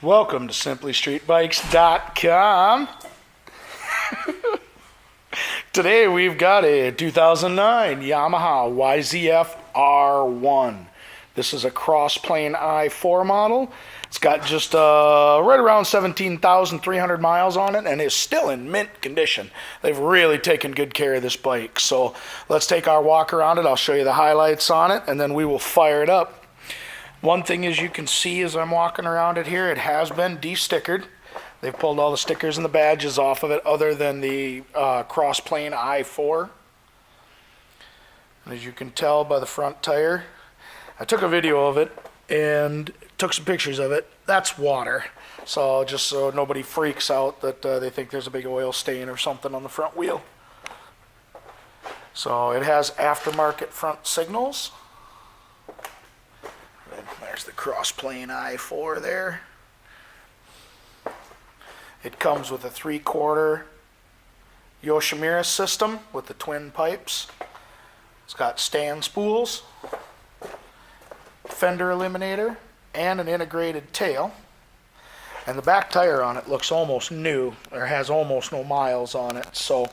Welcome to SimplyStreetBikes.com. Today we've got a 2009 Yamaha YZF-R1. This is a cross-plane i4 model. It's got just right around 17,300 miles on it and is still in mint condition. They've really taken good care of this bike. So let's take our walk around it. I'll show you the highlights on it and then we will fire it up. One thing as you can see as I'm walking around it here, it has been de-stickered. They've pulled all the stickers and the badges off of it other than the cross-plane i4. And as you can tell by the front tire, I took a video of it and took some pictures of it. That's water. So just so nobody freaks out that they think there's a big oil stain or something on the front wheel. So it has aftermarket front signals. There's the cross-plane i4 there. It comes with a 3/4 Yoshimura system with the twin pipes. It's got stand spools, fender eliminator, and an integrated tail. And the back tire on it looks almost new, or has almost no miles on it. So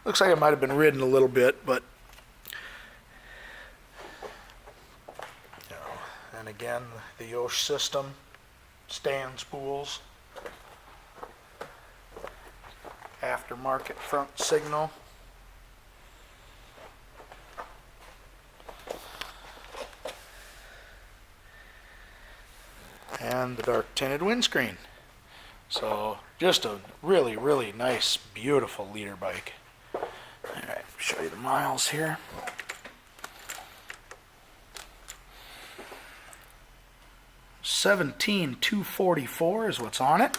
looks like it might have been ridden a little bit, but and again, the Yosh system, stand spools, aftermarket front signal, and the dark tinted windscreen. So just a really, really nice, beautiful leader bike. Alright, show you the miles here. 17,244 is what's on it.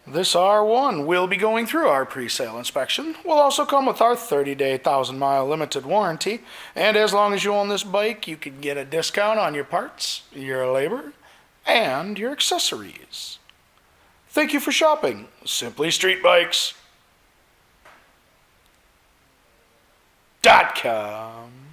This R1 will be going through our pre-sale inspection. Will also come with our 30-day 1,000-mile limited warranty. And as long as you own this bike, you can get a discount on your parts, your labor, and your accessories. Thank you for shopping. SimplyStreetBikes.com